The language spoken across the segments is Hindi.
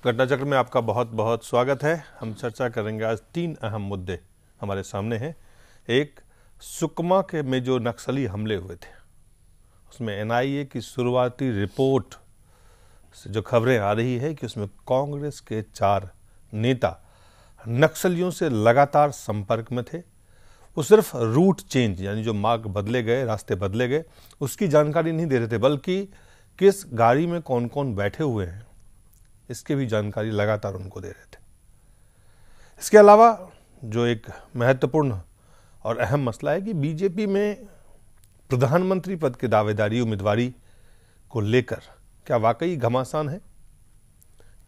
घटना चक्र में आपका बहुत बहुत स्वागत है। हम चर्चा करेंगे आज 3 अहम मुद्दे हमारे सामने हैं। एक, सुकमा के में जो नक्सली हमले हुए थे उसमें एनआईए की शुरुआती रिपोर्ट से जो खबरें आ रही है कि उसमें कांग्रेस के 4 नेता नक्सलियों से लगातार संपर्क में थे। वो सिर्फ रूट चेंज यानी जो मार्ग बदले गए, रास्ते बदले गए, उसकी जानकारी नहीं दे रहे थे, बल्कि किस गाड़ी में कौन कौन बैठे हुए हैं इसकी भी जानकारी लगातार उनको दे रहे थे। इसके अलावा जो एक महत्वपूर्ण और अहम मसला है कि बीजेपी में प्रधानमंत्री पद की दावेदारी उम्मीदवारी को लेकर क्या वाकई घमासान है?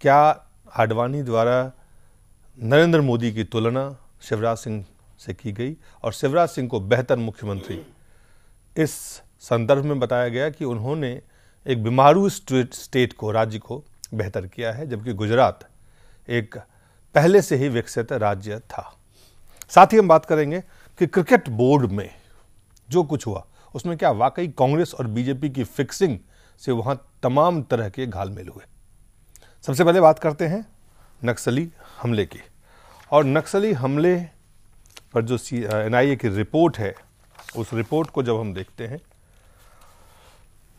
क्या आडवाणी द्वारा नरेंद्र मोदी की तुलना शिवराज सिंह से की गई और शिवराज सिंह को बेहतर मुख्यमंत्री इस संदर्भ में बताया गया कि उन्होंने एक बीमारू स्टेट को, राज्य को बेहतर किया है, जबकि गुजरात एक पहले से ही विकसित राज्य था। साथ ही हम बात करेंगे कि क्रिकेट बोर्ड में जो कुछ हुआ उसमें क्या वाकई कांग्रेस और बीजेपी की फिक्सिंग से वहां तमाम तरह के घालमेल हुए। सबसे पहले बात करते हैं नक्सली हमले की। और नक्सली हमले पर जो एनआईए की रिपोर्ट है, उस रिपोर्ट को जब हम देखते हैं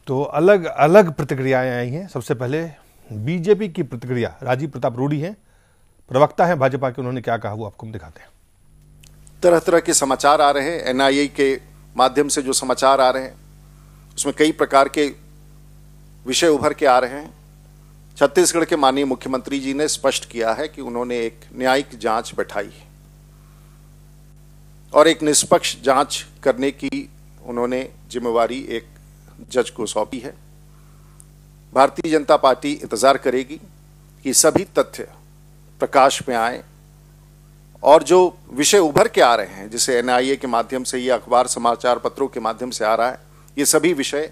तो अलग अलग प्रतिक्रियाएं आई हैं। सबसे पहले बीजेपी की प्रतिक्रिया, राजीव प्रताप रूडी हैं, प्रवक्ता हैं भाजपा के, उन्होंने क्या कहा वो आपको हम दिखाते हैं। तरह तरह के समाचार आ रहे हैं, एनआईए के माध्यम से जो समाचार आ रहे हैं उसमें कई प्रकार के विषय उभर के आ रहे हैं। छत्तीसगढ़ के माननीय मुख्यमंत्री जी ने स्पष्ट किया है कि उन्होंने एक न्यायिक जांच बैठाई है और एक निष्पक्ष जांच करने की उन्होंने जिम्मेवारी एक जज को सौंपी है। भारतीय जनता पार्टी इंतजार करेगी कि सभी तथ्य प्रकाश में आए और जो विषय उभर के आ रहे हैं, जिसे एनआईए के माध्यम से या अखबार समाचार पत्रों के माध्यम से आ रहा है, ये सभी विषय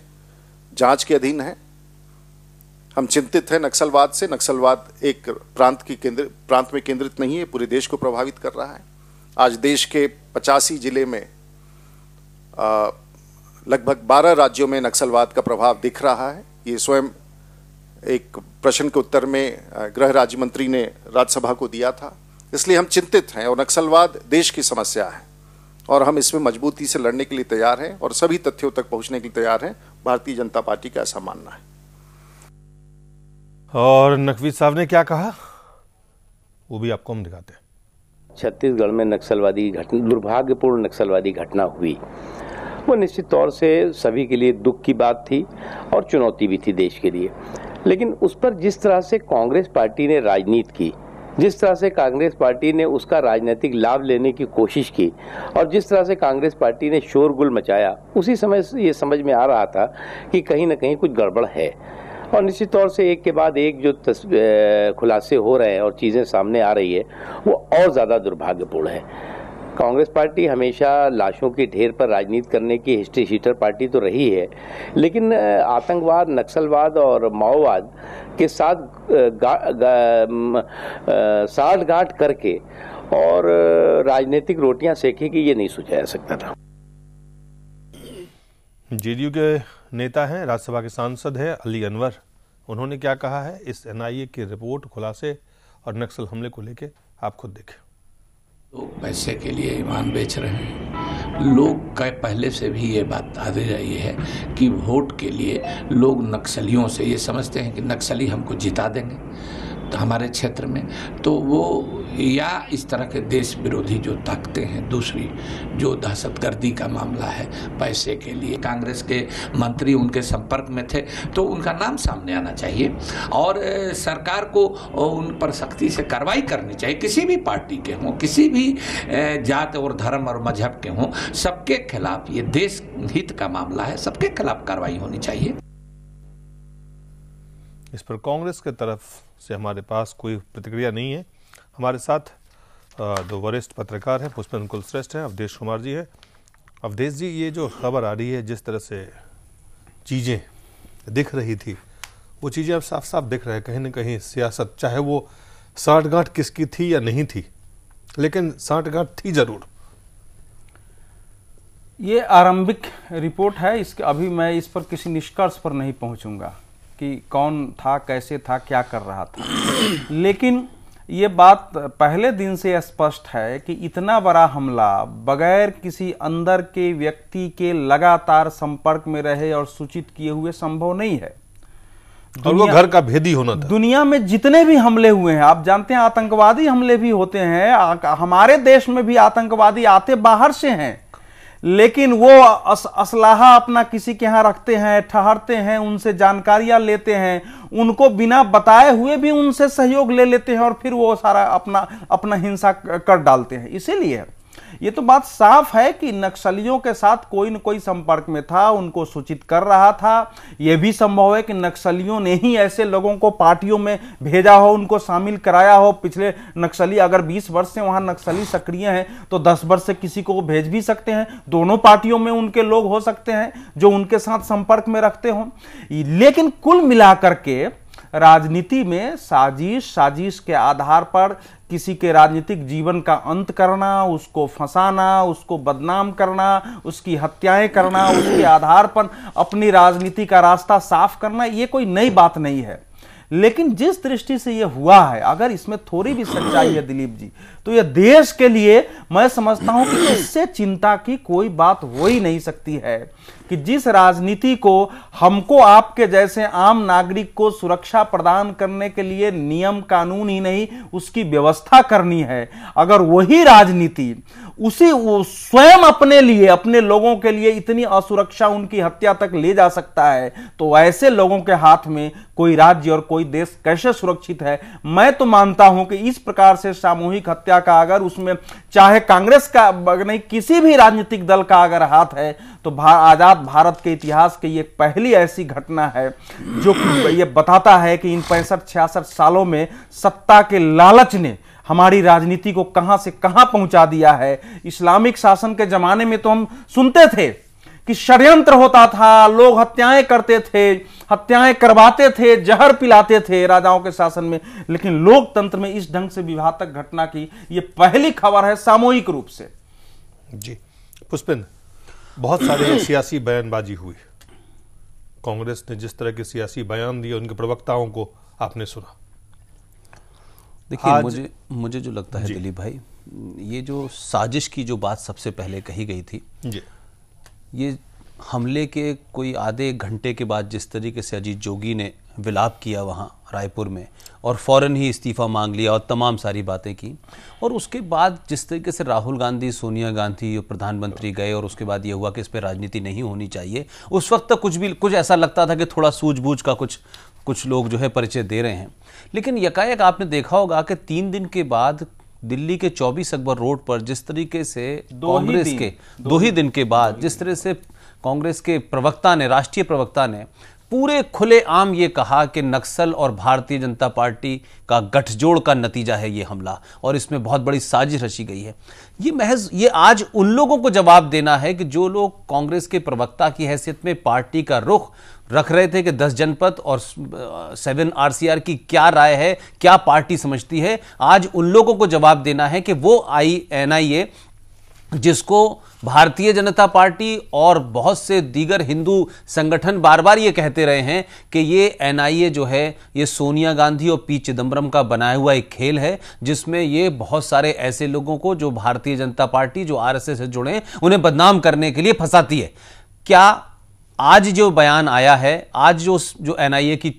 जांच के अधीन है। हम चिंतित हैं नक्सलवाद से। नक्सलवाद एक प्रांत में केंद्रित नहीं है, पूरे देश को प्रभावित कर रहा है। आज देश के 85 जिले में लगभग 12 राज्यों में नक्सलवाद का प्रभाव दिख रहा है। ये स्वयं एक प्रश्न के उत्तर में गृह राज्य मंत्री ने राज्यसभा को दिया था। इसलिए हम चिंतित हैं और नक्सलवाद देश की समस्या है और हम इसमें मजबूती से लड़ने के लिए तैयार हैं और सभी तथ्यों तक पहुंचने के लिए तैयार हैं। भारतीय जनता पार्टी का ऐसा मानना है। और नकवी साहब ने क्या कहा वो भी आपको हम दिखाते हैं। छत्तीसगढ़ में नक्सलवादी घटना, दुर्भाग्यपूर्ण नक्सलवादी घटना हुई, वो निश्चित तौर से सभी के लिए दुख की बात थी और चुनौती भी थी देश के लिए। लेकिन उस पर जिस तरह से कांग्रेस पार्टी ने राजनीति की, जिस तरह से कांग्रेस पार्टी ने उसका राजनीतिक लाभ लेने की कोशिश की और जिस तरह से कांग्रेस पार्टी ने शोरगुल मचाया, उसी समय ये समझ में आ रहा था कि कहीं ना कहीं कुछ गड़बड़ है। और निश्चित तौर से एक के बाद एक जो खुलासे हो रहे हैं और चीज़ें सामने आ रही है वो और ज़्यादा दुर्भाग्यपूर्ण है। कांग्रेस पार्टी हमेशा लाशों के ढेर पर राजनीति करने की हिस्ट्री शीटर पार्टी तो रही है, लेकिन आतंकवाद, नक्सलवाद और माओवाद के साथ साठगांठ करके और राजनीतिक रोटियां सेकेगी, ये नहीं सोचा जा सकता था। जेडीयू के नेता हैं, राज्यसभा के सांसद हैं अली अनवर, उन्होंने क्या कहा है इस एनआईए की रिपोर्ट, खुलासे और नक्सल हमले को लेकर, आप खुद देखें। लोग पैसे के लिए ईमान बेच रहे हैं। लोग का पहले से भी ये बात आ रही है कि वोट के लिए लोग नक्सलियों से ये समझते हैं कि नक्सली हमको जिता देंगे तो हमारे क्षेत्र में, तो वो या इस तरह के देश विरोधी जो ताकतें हैं, दूसरी जो दहशतगर्दी का मामला है पैसे के लिए। कांग्रेस के मंत्री उनके संपर्क में थे तो उनका नाम सामने आना चाहिए और सरकार को उन पर सख्ती से कार्रवाई करनी चाहिए। किसी भी पार्टी के हों, किसी भी जात और धर्म और मजहब के हों, सबके खिलाफ, ये देश हित का मामला है, सबके खिलाफ कार्रवाई होनी चाहिए। इस पर कांग्रेस के तरफ से हमारे पास कोई प्रतिक्रिया नहीं है। हमारे साथ 2 वरिष्ठ पत्रकार हैं, पुष्पेंद्र कुलश्रेष्ठ हैं, अवधेश कुमार जी हैं। अवधेश जी, ये जो खबर आ रही है, जिस तरह से चीज़ें दिख रही थी, वो चीज़ें अब साफ साफ दिख रहा है कहीं ना कहीं सियासत, चाहे वो साठगांठ किसकी थी या नहीं थी, लेकिन साठगांठ थी जरूर। ये आरंभिक रिपोर्ट है, इसके अभी मैं इस पर किसी निष्कर्ष पर नहीं पहुंचूंगा। कि कौन था, कैसे था, क्या कर रहा था, लेकिन ये बात पहले दिन से स्पष्ट है कि इतना बड़ा हमला बगैर किसी अंदर के व्यक्ति के लगातार संपर्क में रहे और सूचित किए हुए संभव नहीं है। और वो घर का भेदी होना था। दुनिया में जितने भी हमले हुए हैं, आप जानते हैं आतंकवादी हमले भी होते हैं, हमारे देश में भी आतंकवादी आते बाहर से हैं, लेकिन वो असलाहा अपना किसी के यहाँ रखते हैं, ठहरते हैं, उनसे जानकारियां लेते हैं, उनको बिना बताए हुए भी उनसे सहयोग ले लेते हैं और फिर वो सारा अपना हिंसा कर डालते हैं। इसीलिए ये तो बात साफ है कि नक्सलियों के साथ कोई न कोई संपर्क में था, उनको सूचित कर रहा था। यह भी संभव है कि नक्सलियों ने ही ऐसे लोगों को पार्टियों में भेजा हो, उनको शामिल कराया हो। पिछले नक्सली अगर 20 वर्ष से वहां नक्सली सक्रिय हैं तो 10 वर्ष से किसी को भेज भी सकते हैं। दोनों पार्टियों में उनके लोग हो सकते हैं जो उनके साथ संपर्क में रखते हो। लेकिन कुल मिलाकर के राजनीति में साजिश के आधार पर किसी के राजनीतिक जीवन का अंत करना, उसको फंसाना, उसको बदनाम करना, उसकी हत्याएं करना, उसके आधार पर अपनी राजनीति का रास्ता साफ करना, ये कोई नई बात नहीं है। लेकिन जिस दृष्टि से यह हुआ है, अगर इसमें थोड़ी भी सच्चाई है दिलीप जी, तो यह देश के लिए मैं समझता हूं कि इससे चिंता की कोई बात हो ही नहीं सकती है कि जिस राजनीति को हमको आपके जैसे आम नागरिक को सुरक्षा प्रदान करने के लिए नियम कानून ही नहीं उसकी व्यवस्था करनी है, अगर वही राजनीति वो स्वयं अपने लिए, अपने लोगों के लिए इतनी असुरक्षा, उनकी हत्या तक ले जा सकता है, तो ऐसे लोगों के हाथ में कोई राज्य और कोई देश कैसे सुरक्षित है। मैं तो मानता हूं कि इस प्रकार से सामूहिक हत्या का अगर उसमें चाहे कांग्रेस का नहीं, किसी भी राजनीतिक दल का अगर हाथ है, तो आजाद भारत के इतिहास की ये पहली ऐसी घटना है जो कि ये बताता है कि इन 65-66 सालों में सत्ता के लालच ने हमारी राजनीति को कहां से कहां पहुंचा दिया है। इस्लामिक शासन के जमाने में तो हम सुनते थे कि षड्यंत्र होता था, लोग हत्याएं करते थे, हत्याएं करवाते थे, जहर पिलाते थे राजाओं के शासन में, लेकिन लोकतंत्र में इस ढंग से विघातक घटना की ये पहली खबर है सामूहिक रूप से। जी पुष्पेंद्र, बहुत सारे सियासी बयानबाजी हुई, कांग्रेस ने जिस तरह के सियासी बयान दिए उनके प्रवक्ताओं को आपने सुना। देखिए, मुझे जो लगता है दिलीप भाई, ये जो साजिश की जो बात सबसे पहले कही गई थी जी, ये हमले के कोई आधे घंटे के बाद जिस तरीके से अजीत जोगी ने विलाप किया वहाँ रायपुर में और फौरन ही इस्तीफा मांग लिया और तमाम सारी बातें की, और उसके बाद जिस तरीके से राहुल गांधी, सोनिया गांधी और प्रधानमंत्री गए और उसके बाद ये हुआ कि इस पर राजनीति नहीं होनी चाहिए, उस वक्त तक कुछ ऐसा लगता था कि थोड़ा सूझबूझ का कुछ लोग जो है परिचय दे रहे हैं। लेकिन यकायक आपने देखा होगा कि 3 दिन के बाद दिल्ली के 24 अकबर रोड पर जिस तरीके से कांग्रेस के 2 ही दिन के बाद जिस तरह से कांग्रेस के प्रवक्ता ने, राष्ट्रीय प्रवक्ता ने पूरे खुले आम ये कहा कि नक्सल और भारतीय जनता पार्टी का गठजोड़ का नतीजा है ये हमला और इसमें बहुत बड़ी साजिश रची गई है। ये महज ये आज उन लोगों को जवाब देना है कि जो लोग कांग्रेस के प्रवक्ता की हैसियत में पार्टी का रुख रख रहे थे कि 10 जनपद और 7 RCR की क्या राय है, क्या पार्टी समझती है, आज उन लोगों को जवाब देना है कि वो NIA जिसको भारतीय जनता पार्टी और बहुत से दीगर हिंदू संगठन बार बार ये कहते रहे हैं कि ये NIA जो है ये सोनिया गांधी और P चिदम्बरम का बनाया हुआ एक खेल है, जिसमें ये बहुत सारे ऐसे लोगों को जो भारतीय जनता पार्टी, जो RSS से जुड़े हैं, उन्हें बदनाम करने के लिए फंसाती है। क्या आज जो बयान आया है, आज जो NIA की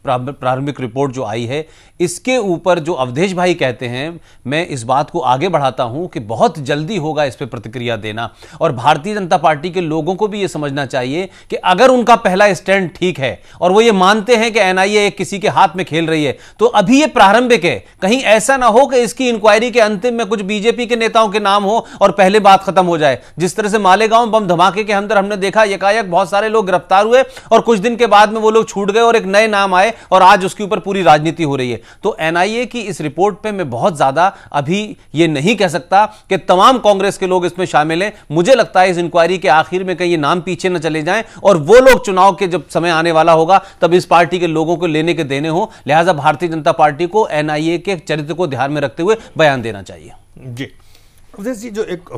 प्रारंभिक रिपोर्ट जो आई है, इसके ऊपर जो अवधेश भाई कहते हैं, मैं इस बात को आगे बढ़ाता हूं कि बहुत जल्दी होगा इस पे प्रतिक्रिया देना, और भारतीय जनता पार्टी के लोगों को भी यह समझना चाहिए कि अगर उनका पहला स्टैंड ठीक है और वो ये मानते हैं कि NIA किसी के हाथ में खेल रही है, तो अभी ये प्रारंभिक है, कहीं ऐसा ना हो कि इसकी इंक्वायरी के अंतिम में कुछ बीजेपी के नेताओं के नाम हो और पहले बात खत्म हो जाए। जिस तरह से मालेगांव बम धमाके के अंदर हमने देखा, यकायक बहुत सारे लोग गिरफ्तार हुए और कुछ दिन के बाद में वो लोग छूट गए और एक नए नाम आए और आज उसके ऊपर पूरी राजनीति हो रही है। तो NIA की इस रिपोर्ट पे मैं बहुत ज्यादा अभी ये नहीं कह सकता कि तमाम कांग्रेस के लोग इसमें शामिल हैं। मुझे लगता है इस इंक्वायरी के आखिर में कहीं ये नाम पीछे न चले जाएं और वो लोग चुनाव के जब समय आने वाला होगा तब इस पार्टी के लोगों को लेने के देने हो। लिहाजा भारतीय जनता पार्टी को NIA के चरित्र को ध्यान में रखते हुए बयान देना चाहिए। जी जी, जो एक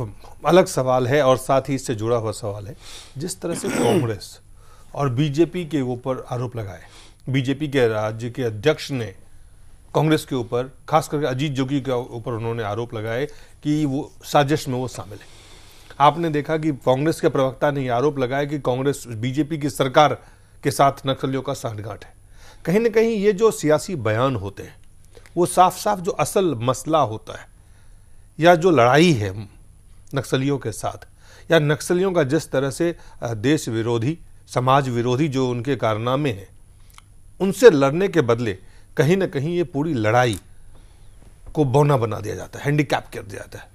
अलग सवाल है और साथ ही इससे जुड़ा हुआ सवाल है, जिस तरह से कांग्रेस और बीजेपी के ऊपर आरोप लगाए। बीजेपी के राज्य के अध्यक्ष ने कांग्रेस के ऊपर, खास करके अजीत जोगी के ऊपर उन्होंने आरोप लगाए कि वो साजिश में वो शामिल है। आपने देखा कि कांग्रेस के प्रवक्ता ने आरोप लगाया कि कांग्रेस बीजेपी की सरकार के साथ नक्सलियों का सांठगांठ है। कहीं ना कहीं ये जो सियासी बयान होते हैं वो साफ साफ जो असल मसला होता है या जो लड़ाई है नक्सलियों के साथ, या नक्सलियों का जिस तरह से देश विरोधी, समाज विरोधी जो उनके कारनामे हैं, उनसे लड़ने के बदले कहीं ना कहीं ये पूरी लड़ाई को बौना बना दिया जाता है, हैंडीकैप कर दिया जाता है।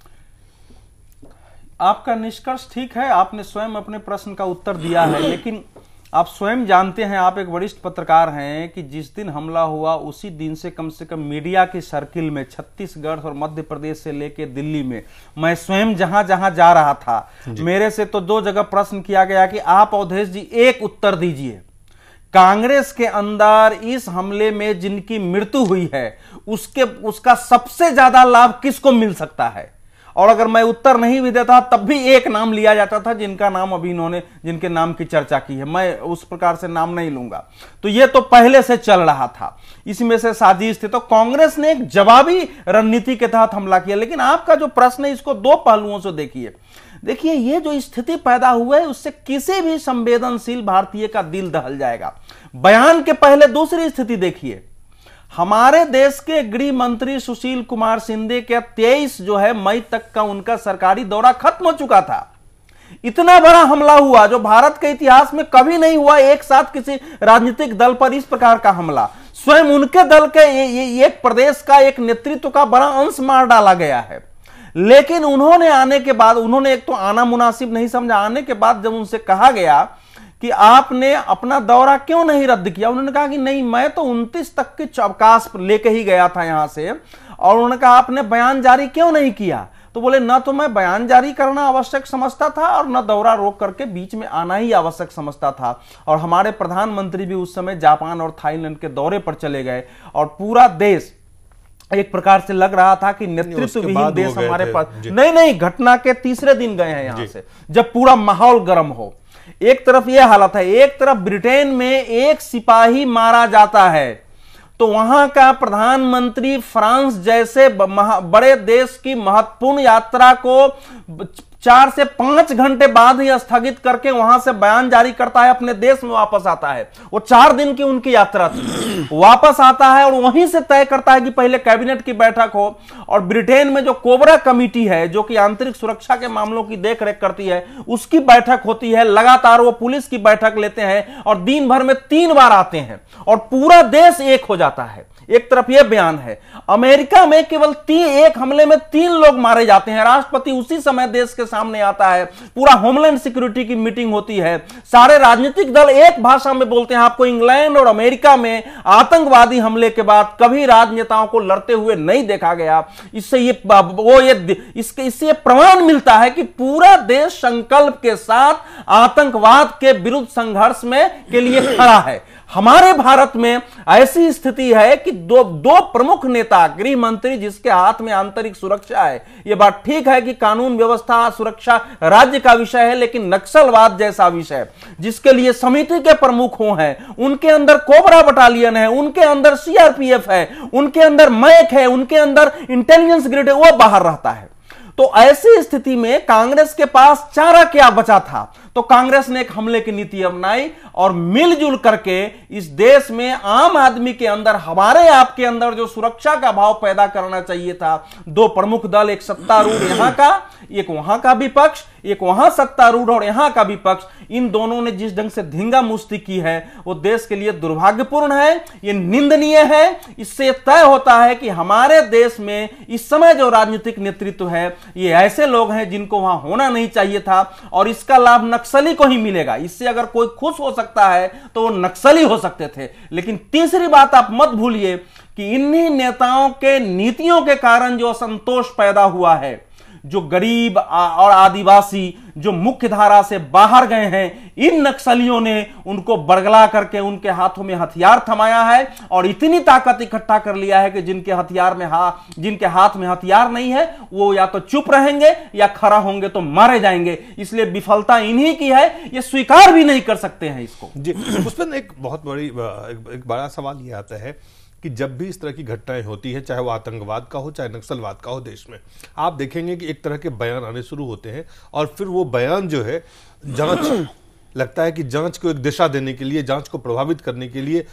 आपका निष्कर्ष ठीक है, आपने स्वयं अपने प्रश्न का उत्तर दिया है, लेकिन आप स्वयं जानते हैं, आप एक वरिष्ठ पत्रकार हैं, कि जिस दिन हमला हुआ उसी दिन से कम मीडिया की सर्किल में छत्तीसगढ़ और मध्य प्रदेश से लेकर दिल्ली में मैं स्वयं जहां जहां जा रहा था, मेरे से तो 2 जगह प्रश्न किया गया कि आप अवधेश जी एक उत्तर दीजिए, कांग्रेस के अंदर इस हमले में जिनकी मृत्यु हुई है उसका सबसे ज्यादा लाभ किसको मिल सकता है? और अगर मैं उत्तर नहीं भी देता तब भी एक नाम लिया जाता था जिनका नाम अभी इन्होंने, जिनके नाम की चर्चा की है, मैं उस प्रकार से नाम नहीं लूंगा। तो ये तो पहले से चल रहा था, इसमें से साजिश थी। तो कांग्रेस ने एक जवाबी रणनीति के तहत हमला किया। लेकिन आपका जो प्रश्न है इसको 2 पहलुओं से देखिए, ये जो स्थिति पैदा हुआ है उससे किसी भी संवेदनशील भारतीय का दिल दहल जाएगा। बयान के पहले दूसरी स्थिति देखिए, हमारे देश के गृह मंत्री सुशील कुमार शिंदे के 23 जो है मई तक का उनका सरकारी दौरा खत्म हो चुका था। इतना बड़ा हमला हुआ जो भारत के इतिहास में कभी नहीं हुआ, एक साथ किसी राजनीतिक दल पर इस प्रकार का हमला। स्वयं उनके दल के एक प्रदेश का एक नेतृत्व का बड़ा अंश मार डाला गया है। लेकिन उन्होंने आने के बाद, उन्होंने एक तो आना मुनासिब नहीं समझा, आने के बाद जब उनसे कहा गया कि आपने अपना दौरा क्यों नहीं रद्द किया, उन्होंने कहा कि नहीं, मैं तो 29 तक की अवकाश लेके ही गया था यहां से। और उन्होंने कहा आपने बयान जारी क्यों नहीं किया? तो बोले न तो मैं बयान जारी करना आवश्यक समझता था और न दौरा रोक करके बीच में आना ही आवश्यक समझता था। और हमारे प्रधानमंत्री भी उस समय जापान और थाईलैंड के दौरे पर चले गए और पूरा देश एक प्रकार से लग रहा था कि नेतृत्व विहीन देश हमारे पास। नहीं, घटना के तीसरे दिन गए हैं यहां से, जब पूरा माहौल गर्म हो। एक तरफ यह हालत है, एक तरफ ब्रिटेन में एक सिपाही मारा जाता है तो वहां का प्रधानमंत्री फ्रांस जैसे बड़े देश की महत्वपूर्ण यात्रा को 4 से 5 घंटे बाद ही स्थगित करके वहां से बयान जारी करता है, अपने देश में वापस आता है। वो 4 दिन की उनकी यात्रा थी, वापस आता है और वहीं से तय करता है कि पहले कैबिनेट की बैठक हो। और ब्रिटेन में जो कोबरा कमेटी है जो कि आंतरिक सुरक्षा के मामलों की देखरेख करती है, उसकी बैठक होती है। लगातार वो पुलिस की बैठक लेते हैं और दिन भर में 3 बार आते हैं और पूरा देश एक हो जाता है। एक तरफ यह बयान है। अमेरिका में केवल एक हमले में 3 लोग मारे जाते हैं। राष्ट्रपति उसी समय देश के सामने आता है, पूरा होमलैंड सिक्योरिटी की मीटिंग होती है, सारे राजनीतिक दल एक भाषा में बोलते हैं। आपको इंग्लैंड और अमेरिका में आतंकवादी हमले के बाद कभी राजनेताओं को लड़ते हुए नहीं देखा गया। इससे इससे प्रमाण मिलता है कि पूरा देश संकल्प के साथ आतंकवाद के विरुद्ध संघर्ष में के लिए खड़ा है। हमारे भारत में ऐसी स्थिति है कि दो प्रमुख नेता, गृह मंत्री जिसके हाथ में आंतरिक सुरक्षा है, यह बात ठीक है कि कानून व्यवस्था सुरक्षा राज्य का विषय है, लेकिन नक्सलवाद जैसा विषय जिसके लिए समिति के प्रमुख हैं, उनके अंदर कोबरा बटालियन है, उनके अंदर सीआरपीएफ है, उनके अंदर मैक है, उनके अंदर इंटेलिजेंस ग्रिड है, वो बाहर रहता है। तो ऐसी स्थिति में कांग्रेस के पास चारा क्या बचा था? तो कांग्रेस ने एक हमले की नीति अपनाई और मिलजुल करके इस देश में आम आदमी के अंदर, हमारे आपके अंदर जो सुरक्षा का भाव पैदा करना चाहिए था। 2 प्रमुख दल, एक सत्तारूढ़ यहां का, एक वहां का विपक्ष, एक वहां सत्तारूढ़ और यहां का विपक्ष, इन दोनों ने जिस ढंग से धींगा मुश्ती की है वो देश के लिए दुर्भाग्यपूर्ण है, ये निंदनीय है। इससे तय होता है कि हमारे देश में इस समय जो राजनीतिक नेतृत्व है ये ऐसे लोग हैं जिनको वहां होना नहीं चाहिए था और इसका लाभ नक्सली को ही मिलेगा। इससे अगर कोई खुश हो सकता है तो वो नक्सली हो सकते थे। लेकिन तीसरी बात आप मत भूलिए कि इन्हीं नेताओं के नीतियों के कारण जो असंतोष पैदा हुआ है, जो गरीब और आदिवासी जो मुख्य धारा से बाहर गए हैं, इन नक्सलियों ने उनको बरगला करके उनके हाथों में हथियार थमाया है और इतनी ताकत इकट्ठा कर लिया है कि जिनके हाथ में हथियार नहीं है वो या तो चुप रहेंगे या खड़ा होंगे तो मारे जाएंगे। इसलिए विफलता इन्हीं की है, ये स्वीकार भी नहीं कर सकते हैं इसको। जी, उस पर एक बहुत बड़ी एक बड़ा सवाल ये आता है कि जब भी इस तरह की घटनाएं होती है, चाहे वो आतंकवाद का हो चाहे नक्सलवाद का हो, देश में आप देखेंगे कि एक तरह के बयान आने शुरू होते हैं और फिर वो बयान जो है जांच लगता है कि जांच को एक दिशा देने के लिए, जांच को प्रभावित करने के लिए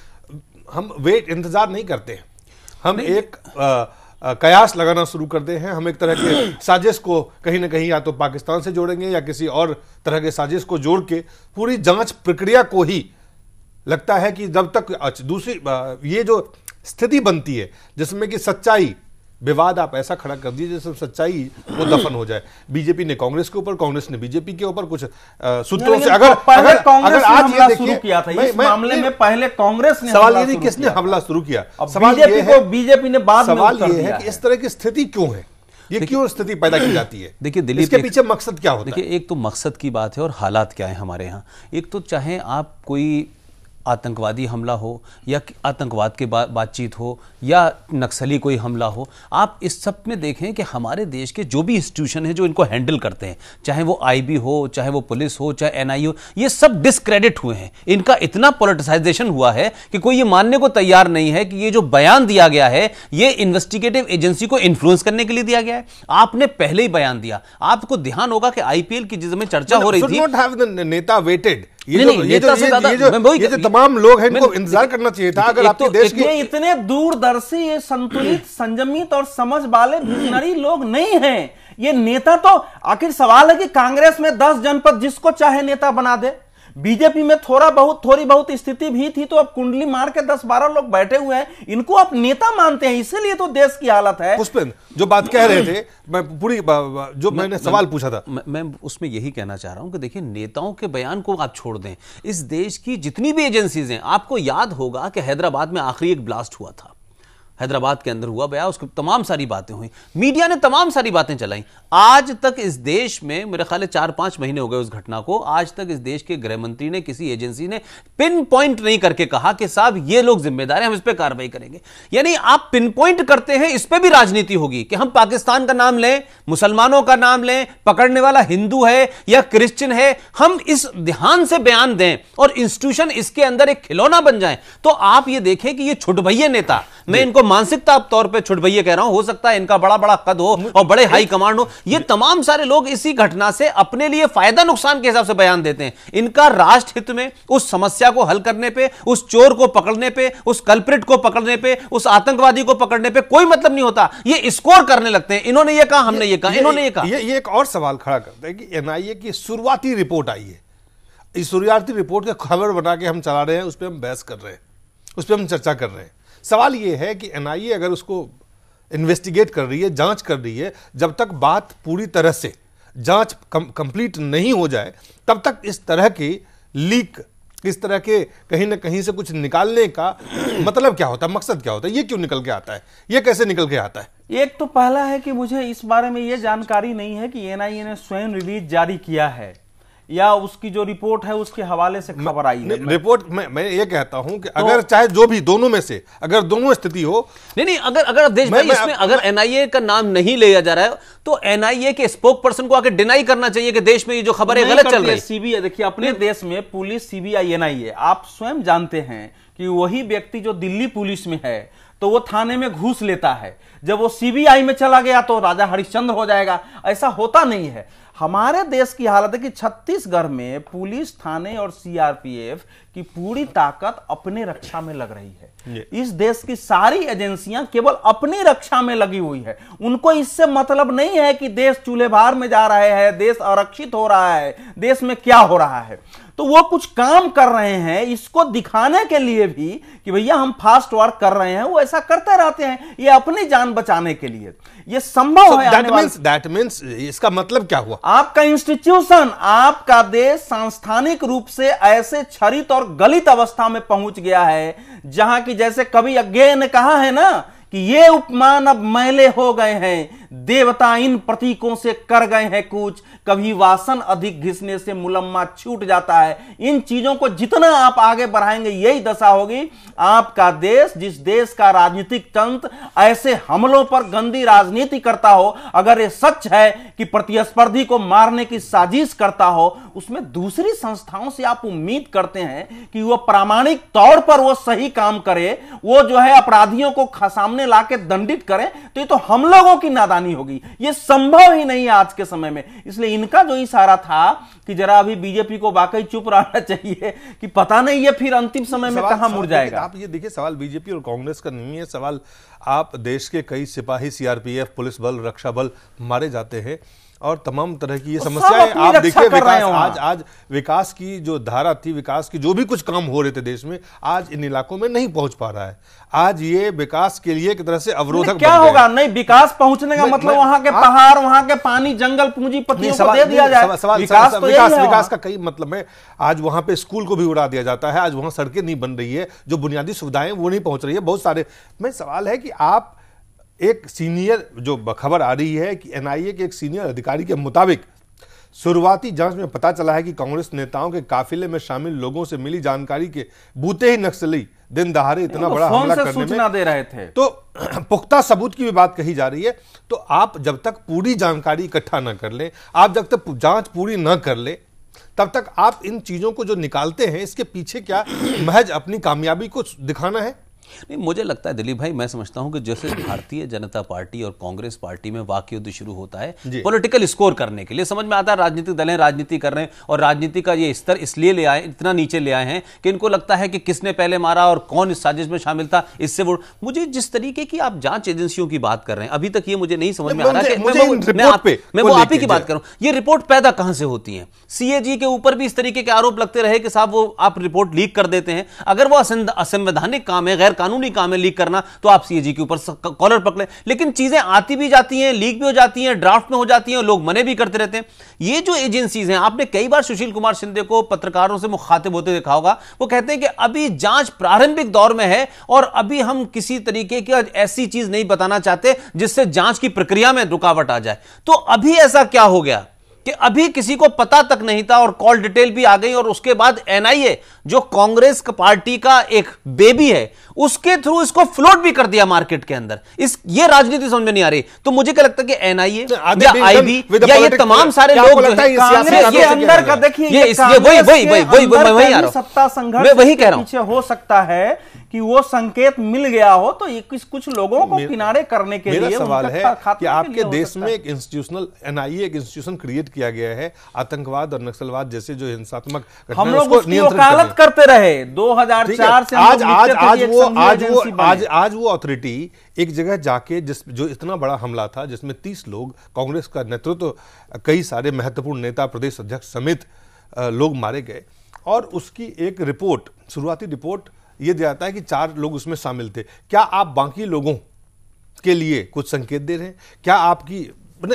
हम इंतजार नहीं करते हैं, हम एक कयास लगाना शुरू करते हैं, हम एक तरह के साजिश को कहीं ना कहीं या तो पाकिस्तान से जोड़ेंगे या किसी और तरह के साजिश को जोड़ के पूरी जांच प्रक्रिया को ही लगता है कि जब तक दूसरी ये जो स्थिति बनती है जिसमें कि सच्चाई, विवाद आप ऐसा खड़ा कर दीजिए जिसमें सच्चाई वो दफन हो जाए। बीजेपी ने कांग्रेस के ऊपर, कांग्रेस ने बीजेपी के ऊपर कुछ सूत्रों से अगर आज ये देखिए किया था इस मामले में, पहले कांग्रेस ने सवाल ये नहीं किसने हमला शुरू किया, सवाल ये है बीजेपी ने बाद में सवाल ये है कि इस तरह की स्थिति क्यों है, ये क्यों स्थिति पैदा की जाती है। देखिए दिलीप, इसके पीछे मकसद क्या होता है? देखिए एक तो मकसद की बात है और हालात क्या है हमारे यहाँ। एक तो चाहे आप कोई आतंकवादी हमला हो या आतंकवाद के बातचीत हो या नक्सली कोई हमला हो, आप इस सब में देखें कि हमारे देश के जो भी इंस्टीट्यूशन है जो इनको हैंडल करते हैं, चाहे वो आईबी हो, चाहे वो पुलिस हो, चाहे एनआईए हो, ये सब डिस्क्रेडिट हुए हैं। इनका इतना पॉलिटिसाइजेशन हुआ है कि कोई ये मानने को तैयार नहीं है कि ये जो बयान दिया गया है ये इन्वेस्टिगेटिव एजेंसी को इन्फ्लुएंस करने के लिए दिया गया है। आपने पहले ही बयान दिया, आपको ध्यान होगा कि आईपीएल की जिसमें चर्चा हो रही थी, नेता वेटेड ये जो तमाम लोग हैं इनको इंतजार करना चाहिए था। अगर आपके देश के इतने दूरदर्शी, ये संतुलित, संयमित और समझ वाले विजनरी लोग नहीं हैं ये नेता। तो आखिर सवाल है कि कांग्रेस में 10 जनपद जिसको चाहे नेता बना दे, बीजेपी में थोड़ी बहुत स्थिति भी थी तो अब कुंडली मार के 10-12 लोग बैठे हुए हैं, इनको आप नेता मानते हैं, इसीलिए तो देश की हालत है। पुष्पेंद्र जो बात कह रहे थे, मैं पूरी जो मैंने सवाल पूछा था मैं उसमें यही कहना चाह रहा हूं कि देखिए नेताओं के बयान को आप छोड़ दें, इस देश की जितनी भी एजेंसीज हैं, आपको याद होगा कि हैदराबाद में आखिरी एक ब्लास्ट हुआ था, हैदराबाद के अंदर हुआ बया, उसकी तमाम सारी बातें हुई, मीडिया ने तमाम सारी बातें चलाई। आज तक इस देश में मेरे ख्याल 4-5 महीने हो गए उस घटना को, आज तक इस देश के गृह मंत्री ने, किसी एजेंसी ने पिन पॉइंट नहीं करके कहा कि साहब ये लोग जिम्मेदार हैं, हम इस पे कार्रवाई करेंगे। यानी आप पिन पॉइंट करते हैं, इस पे भी राजनीति होगी कि हम पाकिस्तान का नाम लें, मुसलमानों का नाम लें, पकड़ने वाला हिंदू है या क्रिश्चियन है, हम इस ध्यान से बयान दें और इंस्टीट्यूशन इसके अंदर एक खिलौना बन जाए। तो आप ये देखें कि ये छुटभइये नेता, मैं इनको मानसिकता तौर पे छुटभइये कह रहा हूं, हो सकता है इनका बड़ा बड़ा कद हो और बड़े हाई कमांड हो, ये तमाम सारे लोग इसी घटना से अपने लिए फायदा नुकसान के हिसाब से बयान देते हैं। इनका राष्ट्र हित में उस समस्या को हल करने पे, उस चोर को पकड़ने पे, उस कल्प्रिट को पकड़ने पे, उस आतंकवादी को पकड़ने पे कोई मतलब नहीं होता। ये स्कोर करने लगते हैं, इन्होंने ये कहा, हमने ये कहा, इन्होंने ये कहा। ये एक और सवाल खड़ा करते हैं कि एनआईए की शुरुआती रिपोर्ट आई है, इस शुरुआती रिपोर्ट का खबर बना के हम चला रहे हैं, उस पर हम बहस कर रहे हैं, उस पर हम चर्चा कर रहे हैं। सवाल यह है कि एनआईए अगर उसको इन्वेस्टिगेट कर रही है, जांच कर रही है, जब तक बात पूरी तरह से जांच कंप्लीट नहीं हो जाए तब तक इस तरह की लीक, इस तरह के कहीं ना कहीं से कुछ निकालने का मतलब क्या होता है, मकसद क्या होता है, ये क्यों निकल के आता है, ये कैसे निकल के आता है? एक तो पहला है कि मुझे इस बारे में यह जानकारी नहीं है कि एनआईए ने स्वयं रिलीज जारी किया है या उसकी जो रिपोर्ट है उसके हवाले से खबर आई है। रिपोर्ट मैं ये कहता हूं कि अगर चाहे जो भी दोनों में से अगर दोनों स्थिति हो, नहीं अगर देश भाई इसमें अगर एनआईए का नाम नहीं लिया जा रहा है तो एनआईए के स्पोक पर्सन को आके डिनाई करना चाहिए कि देश में ये जो खबर है गलत चल रही है। सीबीआई, देखिए अपने देश में पुलिस, सीबीआई, एनआईए, आप स्वयं जानते हैं कि वही व्यक्ति जो दिल्ली पुलिस में है तो वो थाने में घूस लेता है, जब वो सीबीआई में चला गया तो राजा हरिश्चंद्र हो जाएगा, ऐसा होता नहीं है। हमारे देश की हालत है कि छत्तीसगढ़ में पुलिस, थाने और सीआरपीएफ की पूरी ताकत अपने रक्षा में लग रही है। इस देश की सारी एजेंसियां केवल अपनी रक्षा में लगी हुई है, उनको इससे मतलब नहीं है कि देश चूल्हेभार में जा रहा है, देश आरक्षित हो रहा है, देश में क्या हो रहा है। तो वो कुछ काम कर रहे हैं इसको दिखाने के लिए भी कि भैया हम फास्ट वर्क कर रहे हैं, वो ऐसा करते रहते हैं, ये अपनी जान बचाने के लिए। ये संभव है। दैट मींस इसका मतलब क्या हुआ? आपका इंस्टीट्यूशन, आपका देश सांस्थानिक रूप से ऐसे क्षरित और गलित अवस्था में पहुंच गया है जहां की, जैसे कवि अज्ञेय ने कहा है ना कि ये उपमान अब मैले हो गए हैं, देवता इन प्रतीकों से कर गए हैं कूच, कभी वासन अधिक घिसने से मुलम्मा छूट जाता है। इन चीजों को जितना आप आगे बढ़ाएंगे यही दशा होगी। आपका देश, जिस देश का राजनीतिक तंत्र ऐसे हमलों पर गंदी राजनीति करता हो, अगर ये सच है कि प्रतिस्पर्धी को मारने की साजिश करता हो, उसमें दूसरी संस्थाओं से आप उम्मीद करते हैं कि वो प्रामाणिक तौर पर वो सही काम करे, वो जो है अपराधियों को सामने लाके दंडित करे, तो ये तो हम लोगों की नादानी होगी। ये संभव ही नहीं है आज के समय में। इसलिए इनका जो इशारा था कि जरा अभी बीजेपी को वाकई चुप रहना चाहिए कि पता नहीं ये फिर अंतिम समय में कहां मुड़ जाएगा। आप ये देखिए, सवाल बीजेपी और कांग्रेस का नहीं है, सवाल आप देश के कई सिपाही, सीआरपीएफ, पुलिस बल, रक्षा बल मारे जाते हैं और तमाम तरह की ये समस्याएं आप देखिए। विकास आज विकास की जो धारा थी, विकास की जो भी कुछ काम हो रहे थे देश में, आज इन इलाकों में नहीं पहुंच पा रहा है। आज ये विकास के लिए एक तरह से अवरोधक क्या होगा? नहीं, विकास पहुंचने का मतलब वहां के पहाड़, वहां के पानी, जंगल, पूंजीपतियों को दे दिया जाए। विकास का कई मतलब है। आज वहां पे स्कूल को भी उड़ा दिया जाता है, आज वहां सड़कें नहीं बन रही है, जो बुनियादी सुविधाएं वो नहीं पहुंच रही है, बहुत सारे। मैं सवाल है कि आप एक सीनियर, जो खबर आ रही है कि एनआईए के एक सीनियर अधिकारी के मुताबिक शुरुआती जांच में पता चला है कि कांग्रेस नेताओं के काफिले में शामिल लोगों से मिली जानकारी के बूते ही नक्सली दिन दहाड़े इतना बड़ा हमला करने में सूचना दे रहे थे। तो पुख्ता सबूत की भी बात कही जा रही है। तो आप जब तक पूरी जानकारी इकट्ठा न कर ले, आप जब तक जांच पूरी न कर ले, तब तक आप इन चीजों को जो निकालते हैं, इसके पीछे क्या महज अपनी कामयाबी को दिखाना है? नहीं, मुझे लगता है दिलीप भाई, मैं समझता हूं कि जैसे भारतीय जनता पार्टी और कांग्रेस पार्टी में वाकई युद्ध शुरू होता है पॉलिटिकल स्कोर करने के लिए, समझ में आता है राजनीतिक दल राजनीति कर रहे हैं और राजनीति का ये स्तर इसलिए ले आए, इतना नीचे ले आए हैं कि इनको लगता है कि किसने पहले मारा और कौन इस साजिश में शामिल था, इससे वो। मुझे जिस तरीके की आप जांच एजेंसियों की बात कर रहे हैं, अभी तक ये मुझे नहीं समझ में आ रहा कि मैं वो आप ही की बात करूं, ये रिपोर्ट पैदा कहां से होती है? सीएजी के ऊपर भी इस तरीके के आरोप लगते रहे कि साहब वो आप रिपोर्ट लीक कर देते हैं। अगर वो असंवैधानिक काम है, गैर कानूनी काम है लीक करना, तो आप सीएजी के ऊपर कॉलर पकड़े। लेकिन चीजें आती भी जाती हैं, लीक भी हो जाती हैं, ड्राफ्ट में हो जाती हैं, लोग मने भी करते रहते हैं। ये जो एजेंसीज हैं, आपने कई बार सुशील कुमार शिंदे को पत्रकारों से मुखातिब होते देखा होगा, वो कहते हैं कि अभी जांच प्रारंभिक दौर में है और अभी हम किसी तरीके की ऐसी चीज नहीं बताना चाहते जिससे जांच की प्रक्रिया में रुकावट आ जाए। तो अभी ऐसा क्या हो गया कि अभी किसी को पता तक नहीं था और कॉल डिटेल भी आ गई, और उसके बाद एनआईए जो कांग्रेस पार्टी का एक बेबी है, उसके थ्रू इसको फ्लोट भी कर दिया मार्केट के अंदर। ये राजनीति समझ में नहीं आ रही। तो मुझे क्या लगता है कि एनआईए या आईबी या ये तमाम सारे लोग जो है कांग्रेस के अंदर का, देखिए वही सत्ता संघर्ष वही कह रहा हूं, पीछे हो सकता है कि वो संकेत मिल गया हो, तो ये कुछ लोगों को किनारे करने के लिए मेरा सवाल है कि आपके देश में एक इंस्टीट्यूशनल एनआईए एक इंस्टीट्यूशन क्रिएट किया गया है, आतंकवाद और नक्सलवाद जैसे जो हिंसात्मक हम लोग उसकी वकालत करते रहे 2004 से। आज वो अथॉरिटी एक जगह जाके जो इतना बड़ा हमला था, जिसमें 30 लोग, कांग्रेस का नेतृत्व, कई सारे महत्वपूर्ण नेता, प्रदेश अध्यक्ष समेत लोग मारे गए, और उसकी एक रिपोर्ट, शुरुआती रिपोर्ट ये दिखाता है कि 4 लोग उसमें शामिल थे। क्या आप बाकी लोगों के लिए कुछ संकेत दे रहे हैं? क्या आपकी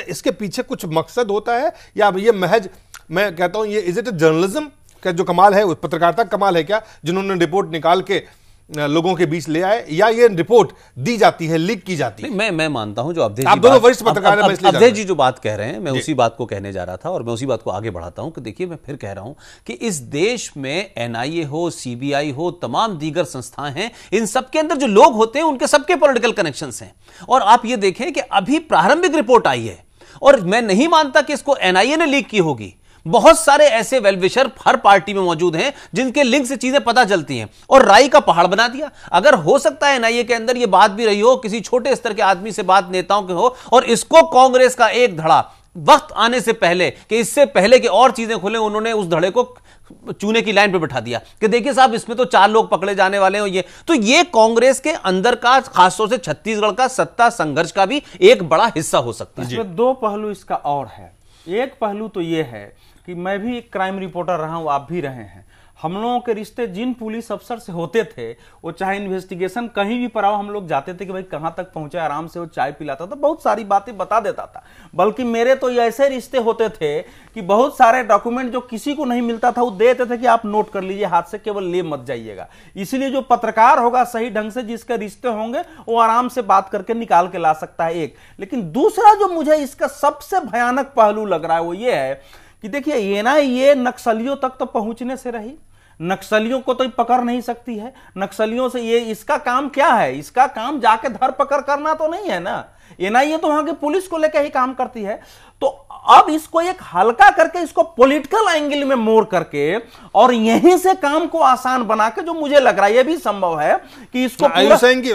इसके पीछे कुछ मकसद होता है, या ये महज, मैं कहता हूं, ये इज इट जर्नलिज्म का जो कमाल है, पत्रकारिता का कमाल है क्या, जिन्होंने रिपोर्ट निकाल के लोगों के बीच ले आए, या ये रिपोर्ट दी जाती है, लीक की जाती है? मैं मानता हूं जो अवधेश जी, आप दोनों वरिष्ठ पत्रकार हैं, अवधेश जी जो बात कह रहे हैं, मैं उसी बात को कहने जा रहा था और मैं उसी बात को आगे बढ़ाता हूं कि देखिए, मैं फिर कह रहा हूं कि इस देश में एनआईए हो, सीबीआई हो, तमाम दीगर संस्थाएं हैं, इन सबके अंदर जो लोग होते हैं उनके सबके पॉलिटिकल कनेक्शंस हैं। और आप ये देखें कि अभी प्रारंभिक रिपोर्ट आई है और मैं नहीं मानता कि इसको एनआईए ने लीक की होगी। बहुत सारे ऐसे वेलविशर हर पार्टी में मौजूद हैं जिनके लिंक से चीजें पता चलती हैं, और राई का पहाड़ बना दिया। अगर हो सकता है एनआईए के अंदर ये बात भी रही हो, किसी छोटे स्तर के आदमी से बात नेताओं के हो, और इसको कांग्रेस का एक धड़ा वक्त आने से पहले, कि इससे पहले कि और चीजें खुले, उन्होंने उस धड़े को चूने की लाइन पे बिठा दिया कि देखिए साहब, इसमें तो 4 लोग पकड़े जाने वाले हैं। ये कांग्रेस के अंदर का, खासतौर से छत्तीसगढ़ का सत्ता संघर्ष का भी एक बड़ा हिस्सा हो सकता है। इसमें 2 पहलू इसका और है। एक पहलू तो यह है कि मैं भी एक क्राइम रिपोर्टर रहा हूं, आप भी रहे हैं। हम लोगों के रिश्ते जिन पुलिस अफसर से होते थे, वो चाहे इन्वेस्टिगेशन कहीं भी पड़ाओ, हम लोग जाते थे कि भाई कहां तक पहुंचा, आराम से वो चाय पिलाता था, बहुत सारी बातें बता देता था। बल्कि मेरे तो ऐसे रिश्ते होते थे कि बहुत सारे डॉक्यूमेंट जो किसी को नहीं मिलता था वो देते थे कि आप नोट कर लीजिए, हाथ से केवल ले मत जाइएगा। इसलिए जो पत्रकार होगा सही ढंग से, जिसके रिश्ते होंगे, वो आराम से बात करके निकाल के ला सकता है एक। लेकिन दूसरा जो मुझे इसका सबसे भयानक पहलू लग रहा है वो ये है कि देखिए एनआईए नक्सलियों तक तो पहुंचने से रही, नक्सलियों को तो पकड़ नहीं सकती है। नक्सलियों से ये इसका काम क्या है? इसका काम जाके धर पकड़ करना तो नहीं है ना। एनआईए तो वहां की पुलिस को लेकर ही काम करती है। तो अब इसको एक हल्का करके, इसको पॉलिटिकल एंगल में मोड़ करके और यहीं से काम को आसान बना के, जो मुझे लग रहा है ये भी संभव है कि इसको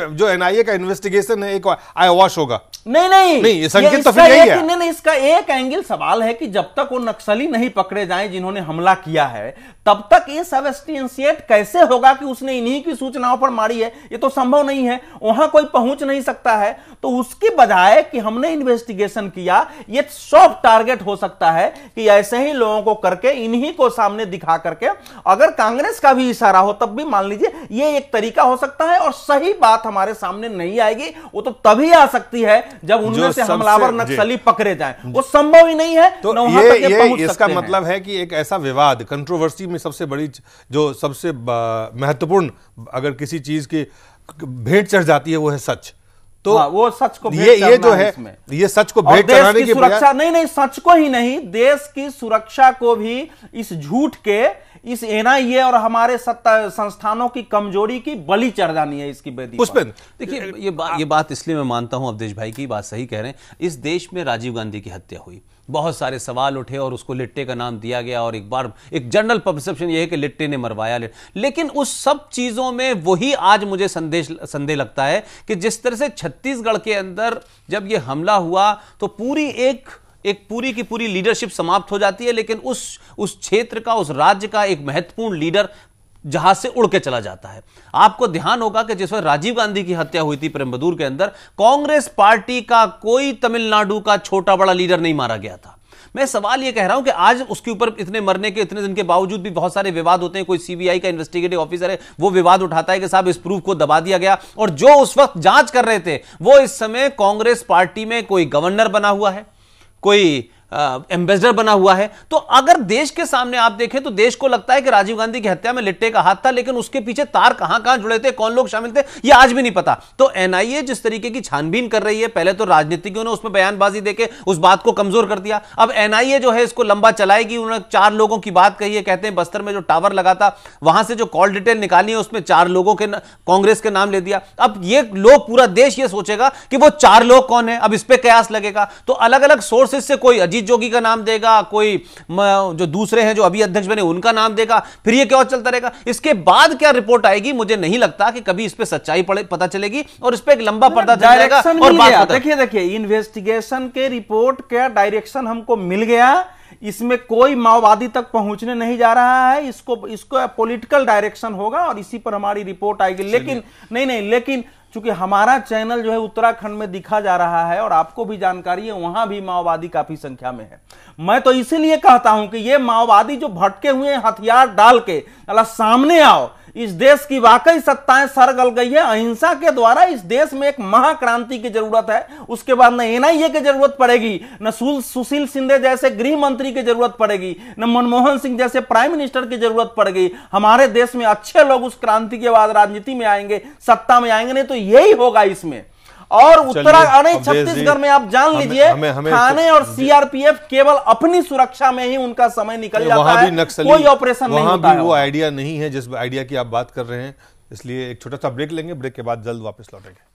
जो एनआईए का इन्वेस्टिगेशन है एक आई वॉश होगा। नहीं, ये संकेत तो फिर यही है। नहीं, इसका एक एंगल सवाल है कि जब तक वो नक्सली नहीं पकड़े जाएं जिन्होंने हमला किया है, तब तक ये सबस्टेंशिएट कैसे होगा कि उसने इन्हीं की सूचनाओं पर मारी है? ये तो संभव नहीं है, वहां कोई पहुंच नहीं सकता है। तो उसके बजाय कि हमने इन्वेस्टिगेशन किया, ये सॉफ्ट टारगेट हो सकता है कि ऐसे ही लोगों को करके इन्हीं को सामने दिखा करके, अगर कांग्रेस का भी इशारा हो तब भी मान लीजिए ये एक तरीका हो सकता है। और सही बात हमारे सामने नहीं आएगी, वो तो तभी आ सकती है जब उनमें से हमलावर नक्सली पकड़े जाएं। वो संभव ही नहीं है। तो ये इसका मतलब है कि एक ऐसा विवाद, कंट्रोवर्सी में सबसे बड़ी, जो सबसे महत्वपूर्ण अगर किसी चीज की भेंट चढ़ जाती है वो है सच। तो वो सच को ये जो है, ये सच को भेंट चढ़ाने की सुरक्षा नहीं, सच को ही नहीं, देश की सुरक्षा को भी इस झूठ के, इस एनआईए और हमारे सत्ता संस्थानों की कमजोरी की बलि चढ़ जानी है इसकी बेदी। पुष्पेंद्र, देखिए ये बात इसलिए मैं मानता हूं, अवधेश भाई की बात सही कह रहे हैं। इस देश में राजीव गांधी की हत्या हुई, बहुत सारे सवाल उठे और उसको लिट्टे का नाम दिया गया, और एक बार एक जनरल परसेप्शन यह है कि लिट्टे ने मरवाया। लेकिन उस सब चीजों में वही आज मुझे संदेह लगता है कि जिस तरह से छत्तीसगढ़ के अंदर जब यह हमला हुआ तो पूरी की पूरी लीडरशिप समाप्त हो जाती है, लेकिन उस क्षेत्र का, उस राज्य का एक महत्वपूर्ण लीडर जहाज से उड़ के चला जाता है। आपको ध्यान होगा कि जिस वक्त राजीव गांधी की हत्या हुई थी पेरंबदूर के अंदर, कांग्रेस पार्टी का कोई तमिलनाडु का छोटा बड़ा लीडर नहीं मारा गया था। मैं सवाल यह कह रहा हूं कि आज उसके ऊपर इतने मरने के, इतने दिन के बावजूद भी बहुत सारे विवाद होते हैं। कोई सीबीआई का इन्वेस्टिगेटिव ऑफिसर है, वो विवाद उठाता है कि साहब इस प्रूफ को दबा दिया गया, और जो उस वक्त जांच कर रहे थे वो इस समय कांग्रेस पार्टी में कोई गवर्नर बना हुआ है, कोई एम्बेसडर बना हुआ है। तो अगर देश के सामने आप देखें तो देश को लगता है कि राजीव गांधी की हत्या में लिट्टे का हाथ था, लेकिन उसके पीछे तार कहां जुड़े थे, कौन लोग शामिल थे, यह आज भी नहीं पता। तो एनआईए जिस तरीके की छानबीन कर रही है, पहले तो राजनीतिज्ञों ने उसमें बयानबाजी देके उस बात को कमजोर कर दिया, अब एनआईए जो है इसको लंबा चलाएगी। उन्होंने 4 लोगों की बात कही है, कहते हैं बस्तर में जो टावर लगा था वहां से जो कॉल डिटेल निकाली है उसमें 4 लोगों के कांग्रेस के नाम ले दिया। अब ये लोग, पूरा देश ये सोचेगा कि वो 4 लोग कौन है, अब इस पे कयास लगेगा। तो अलग अलग सोर्सेज से कोई अजीत जोगी का नाम देगा, कोई जो दूसरे हैं जो अभी अध्यक्ष बने उनका नाम देगा, फिर ये क्या चलता रहेगा। इसके बाद क्या रिपोर्ट आएगी, मुझे नहीं लगता कि कभी इस पे सच्चाई पता चलेगी, और इस पे एक लंबा पर्दा चलेगा। और बात देखिए इन्वेस्टिगेशन के रिपोर्ट का डायरेक्शन हमको मिल गया, इसमें कोई माओवादी तक पहुंचने नहीं जा रहा है, इसको पॉलिटिकल डायरेक्शन होगा और इसी पर हमारी रिपोर्ट आएगी। लेकिन लेकिन चूंकि हमारा चैनल जो है उत्तराखंड में दिखा जा रहा है और आपको भी जानकारी है, वहां भी माओवादी काफी संख्या में है। मैं तो इसीलिए कहता हूं कि ये माओवादी जो भटके हुए हथियार डाल के सामने आओ, इस देश की वाकई सत्ताएं सर गल गई है। अहिंसा के द्वारा इस देश में एक महाक्रांति की जरूरत है। उसके बाद न एनआईए की जरूरत पड़ेगी, न सुशील शिंदे जैसे गृह मंत्री की जरूरत पड़ेगी, न मनमोहन सिंह जैसे प्राइम मिनिस्टर की जरूरत पड़ेगी। हमारे देश में अच्छे लोग उस क्रांति के बाद राजनीति में आएंगे, सत्ता में आएंगे, नहीं तो यही होगा इसमें। और उत्तराखंड छत्तीसगढ़ में आप जान लीजिए, थाने और सीआरपीएफ केवल अपनी सुरक्षा में ही उनका समय निकल जाता है, कोई ऑपरेशन नहीं होता है। वो आइडिया नहीं है जिस आइडिया की आप बात कर रहे हैं। इसलिए एक छोटा सा ब्रेक लेंगे, ब्रेक के बाद जल्द वापस लौटेंगे।